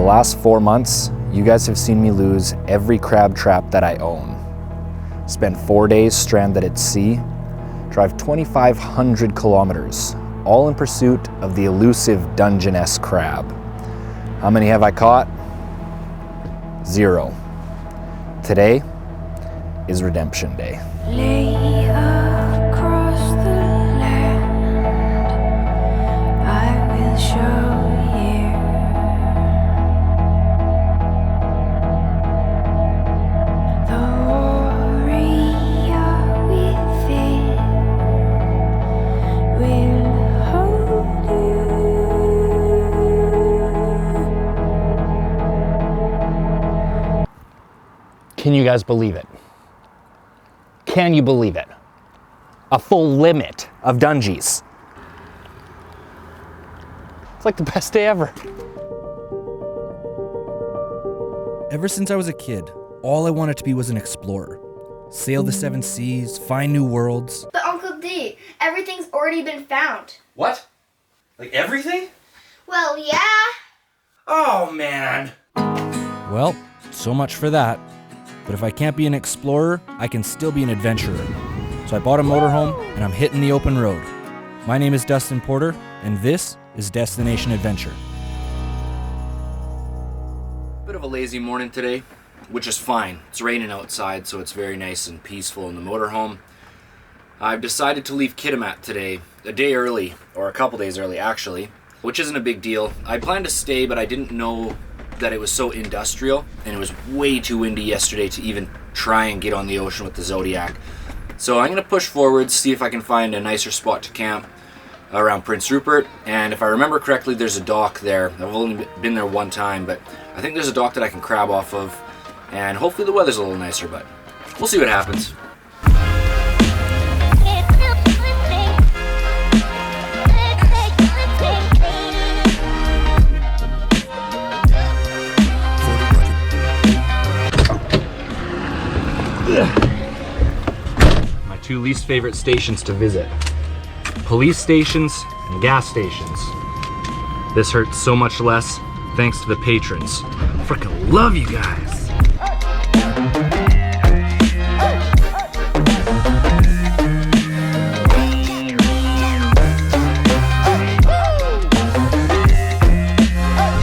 the last 4 months, you guys have seen me lose every crab trap that I own. Spend 4 days stranded at sea, drive 2,500 kilometers, all in pursuit of the elusive Dungeness crab. How many have I caught? 0. Today is Redemption Day. Lay across the land, I will show you the warrior within will hold you. Can you guys believe it? Can you believe it? A full limit of dungies. It's like the best day ever. Ever since I was a kid, all I wanted to be was an explorer. Sail the 7 seas, find new worlds. But Uncle D, everything's already been found. What? Like everything? Well, yeah. Oh, man. Well, so much for that. But if I can't be an explorer, I can still be an adventurer. So I bought a motorhome and I'm hitting the open road. My name is Dustin Porter, and this is Destination Adventure. Bit of a lazy morning today, which is fine. It's raining outside, so it's very nice and peaceful in the motorhome. I've decided to leave Kitimat today, a day early, or a couple days early actually, which isn't a big deal. I planned to stay, but I didn't know that it was so industrial, and it was way too windy yesterday to even try and get on the ocean with the Zodiac. So I'm gonna push forward, see if I can find a nicer spot to camp around Prince Rupert, and if I remember correctly, there's a dock there. I've only been there one time, but I think there's a dock that I can crab off of, and hopefully the weather's a little nicer, but we'll see what happens. My 2 least favorite stations to visit. Police stations and gas stations. This hurts so much less thanks to the patrons. Freaking love you guys.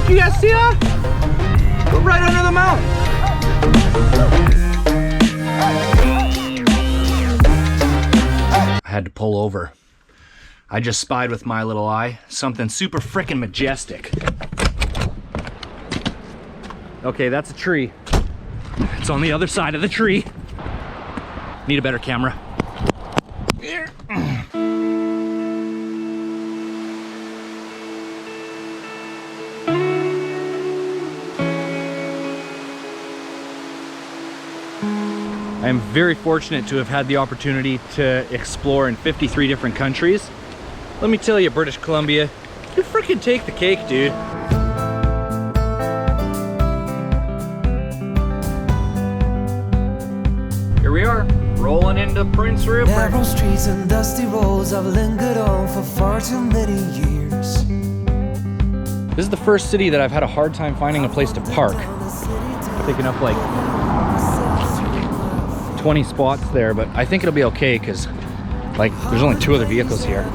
You guys see that? We're right under the mountain. I had to pull over. I just spied with my little eye something super frickin' majestic. Okay, that's a tree. It's on the other side of the tree. Need a better camera. I am very fortunate to have had the opportunity to explore in 53 different countries. Let me tell you, British Columbia, you freaking take the cake, dude. Here we are, rolling into Prince Rupert. Narrow streets and dusty roads I've lingered on for far too many years. This is the first city that I've had a hard time finding a place to park. Picking up like 20 spots there, but I think it'll be okay because like there's only 2 other vehicles here.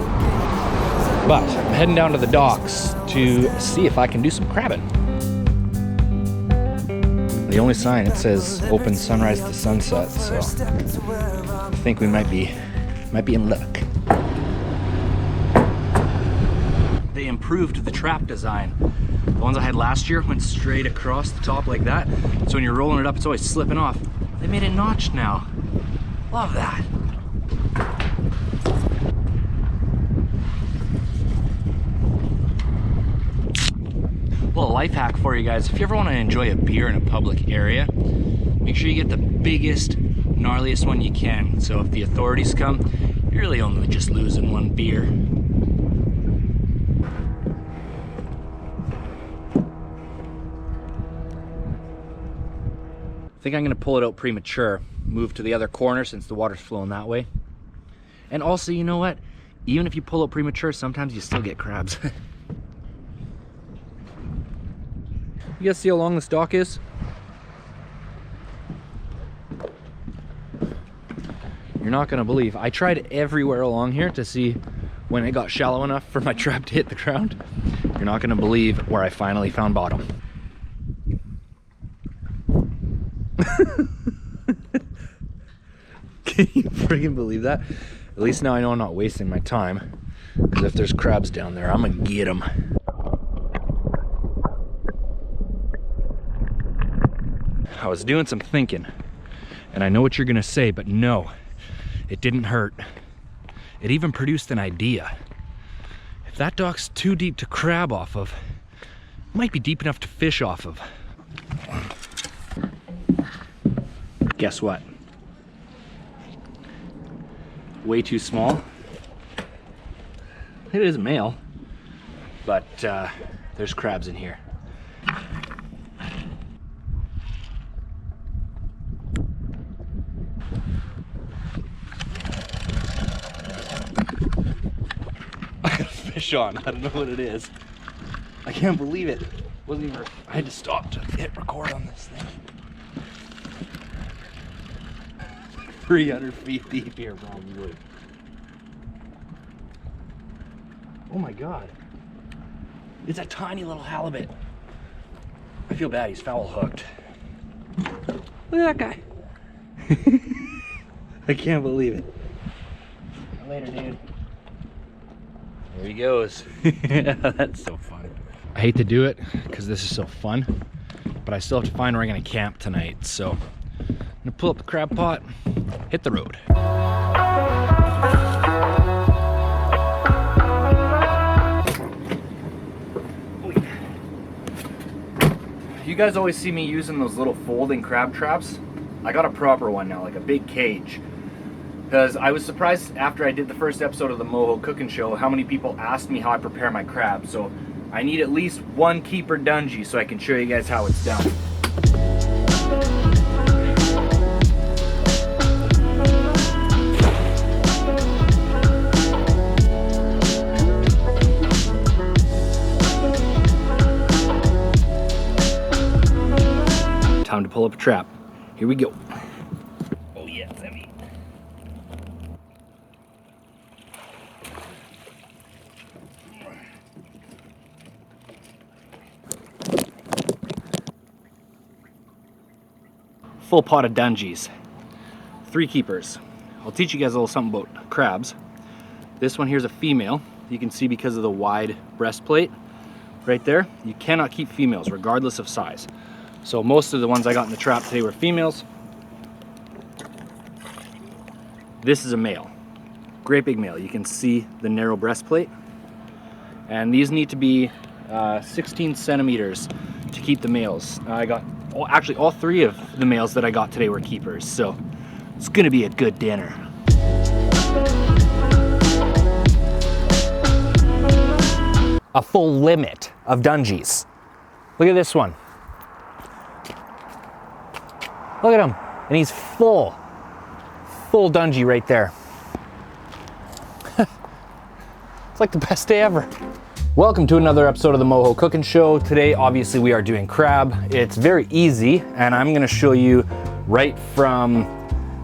But I'm heading down to the docks to see if I can do some crabbing. The only sign, it says open sunrise to sunset, so I think we might be in luck. They improved the trap design. The ones I had last year went straight across the top like that, so when you're rolling it up, it's always slipping off. They made it notched now. Love that. Well, a life hack for you guys. If you ever want to enjoy a beer in a public area, make sure you get the biggest, gnarliest one you can. So if the authorities come, you're really only just losing 1 beer. I think I'm gonna pull it out premature, move to the other corner since the water's flowing that way. And also, you know what? Even if you pull out premature, sometimes you still get crabs. You guys see how long this dock is? You're not gonna believe. I tried everywhere along here to see when it got shallow enough for my trap to hit the ground. You're not gonna believe where I finally found bottom. Can you freaking believe that? At least now I know I'm not wasting my time. Because if there's crabs down there, I'm gonna get them. I was doing some thinking, and I know what you're gonna say, but no, it didn't hurt. It even produced an idea. If that dock's too deep to crab off of, it might be deep enough to fish off of. Guess what? Way too small. It is male, but there's crabs in here. I got a fish on. I don't know what it is. I can't believe it. Wasn't even. I had to stop to hit record on this thing. 300 feet deep here, probably. Oh my God. It's a tiny little halibut. I feel bad, he's foul hooked. Look at that guy. I can't believe it. Later, dude. There he goes. That's so fun. I hate to do it because this is so fun, but I still have to find where I'm gonna camp tonight. So I'm gonna pull up the crab pot, hit the road. You guys always see me using those little folding crab traps. I got a proper one now, like a big cage. Because I was surprised after I did the first episode of the Moho Cooking Show how many people asked me how I prepare my crab. So I need at least one keeper dungy so I can show you guys how it's done. Time to pull up a trap. Here we go. Oh yeah, it's heavy. Full pot of dungies. 3 keepers. I'll teach you guys a little something about crabs. This one here's a female. You can see because of the wide breastplate right there, you cannot keep females regardless of size. So most of the ones I got in the trap today were females. This is a male, great big male. You can see the narrow breastplate. And these need to be 16 centimeters to keep the males. I got, actually all 3 of the males that I got today were keepers. So it's gonna be a good dinner. A full limit of dungies. Look at this one. Look at him, and he's full dungy right there. It's like the best day ever. Welcome to another episode of the Moho Cooking Show. Today, obviously, we are doing crab. It's very easy, and I'm gonna show you right from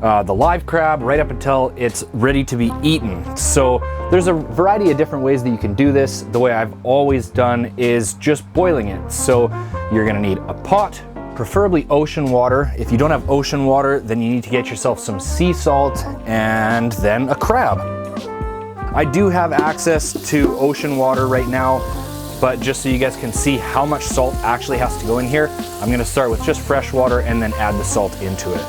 the live crab right up until it's ready to be eaten. So there's a variety of different ways that you can do this. The way I've always done is just boiling it. So you're gonna need a pot, preferably ocean water. If you don't have ocean water, then you need to get yourself some sea salt and then a crab. I do have access to ocean water right now, but just so you guys can see how much salt actually has to go in here, I'm gonna start with just fresh water and then add the salt into it.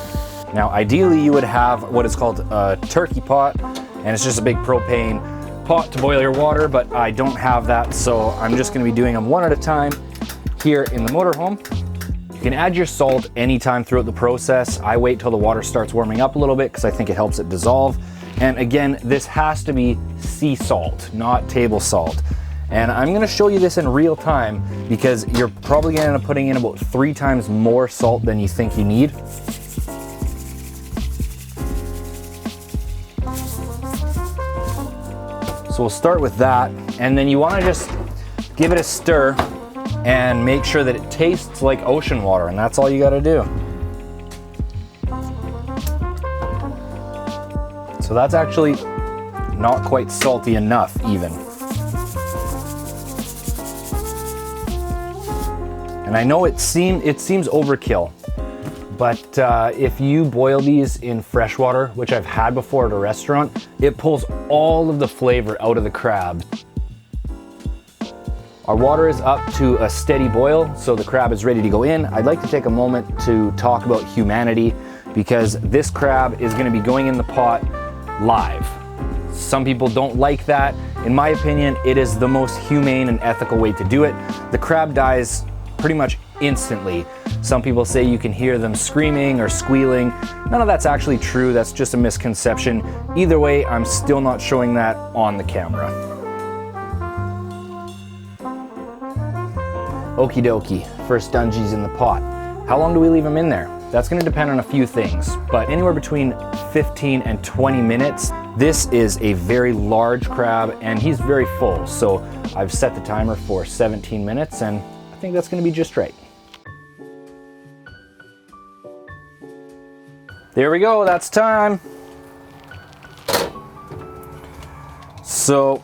Now, ideally you would have what is called a turkey pot, and it's just a big propane pot to boil your water, but I don't have that, so I'm just gonna be doing them one at a time here in the motorhome. You can add your salt anytime throughout the process. I wait till the water starts warming up a little bit because I think it helps it dissolve. And again, this has to be sea salt, not table salt. And I'm gonna show you this in real time because you're probably gonna end up putting in about 3 times more salt than you think you need. So we'll start with that. And then you wanna just give it a stir and make sure that it tastes like ocean water, and that's all you gotta do. So that's actually not quite salty enough even. And I know it seems overkill, but if you boil these in fresh water, which I've had before at a restaurant, it pulls all of the flavor out of the crab. Our water is up to a steady boil, so the crab is ready to go in. I'd like to take a moment to talk about humanity, because this crab is gonna be going in the pot live. Some people don't like that. In my opinion, it is the most humane and ethical way to do it. The crab dies pretty much instantly. Some people say you can hear them screaming or squealing. None of that's actually true. That's just a misconception. Either way, I'm still not showing that on the camera. Okie dokie, first Dungies in the pot. How long do we leave them in there? That's gonna depend on a few things, but anywhere between 15 and 20 minutes. This is a very large crab and he's very full, so I've set the timer for 17 minutes and I think that's gonna be just right. There we go, that's time. So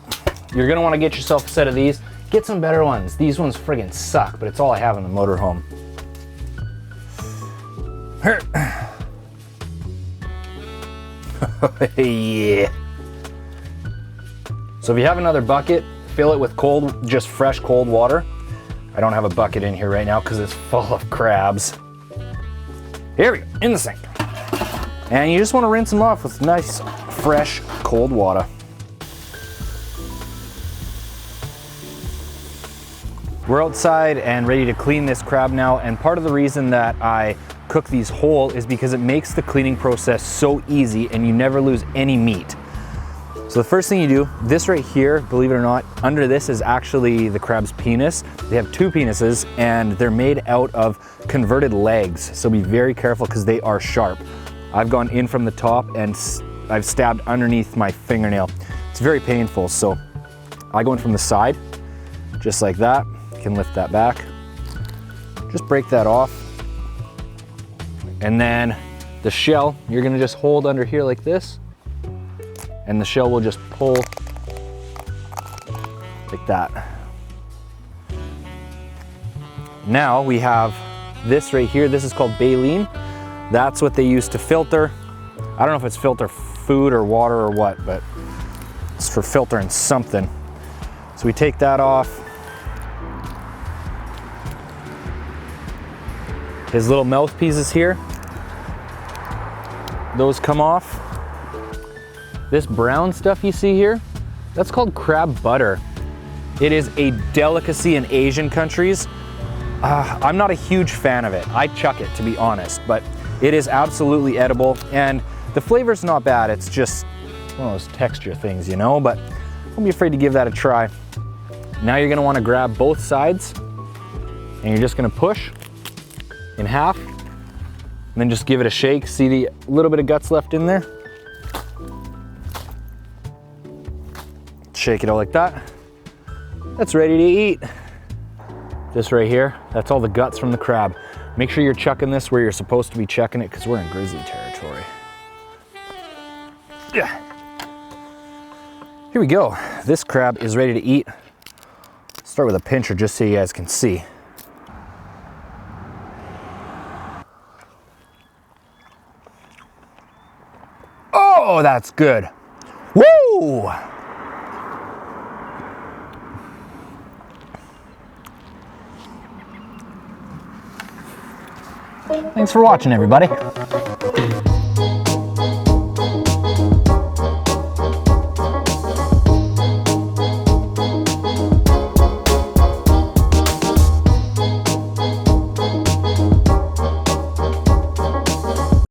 you're gonna wanna get yourself a set of these. Get some better ones. These ones friggin' suck, but it's all I have in the motorhome. Yeah. So if you have another bucket, fill it with just fresh cold water. I don't have a bucket in here right now because it's full of crabs. Here we go, in the sink. And you just want to rinse them off with nice, fresh, cold water. We're outside and ready to clean this crab now, and part of the reason that I cook these whole is because it makes the cleaning process so easy and you never lose any meat. So the first thing you do, this right here, believe it or not, under this is actually the crab's penis. They have two penises and they're made out of converted legs, so be very careful because they are sharp. I've gone in from the top and I've stabbed underneath my fingernail. It's very painful, so I go in from the side, just like that. You can lift that back. Just break that off. And then the shell, you're gonna just hold under here like this, and the shell will just pull like that. Now we have this right here. This is called baleen. That's what they use to filter. I don't know if it's filter food or water or what, but it's for filtering something. So we take that off. His little mouthpieces here, those come off. This brown stuff you see here, that's called crab butter. It is a delicacy in Asian countries. I'm not a huge fan of it. I chuck it, to be honest, but it is absolutely edible, and the flavor's not bad. It's just one of those texture things, you know, but don't be afraid to give that a try. Now you're gonna wanna grab both sides, and you're just gonna push in half, and then just give it a shake. See the little bit of guts left in there? Shake it out like that. That's ready to eat. This right here, that's all the guts from the crab. Make sure you're chucking this where you're supposed to be chucking it because we're in grizzly territory. Yeah. Here we go. This crab is ready to eat. Start with a pincher just so you guys can see. Oh, that's good. Woo! Thanks for watching, everybody.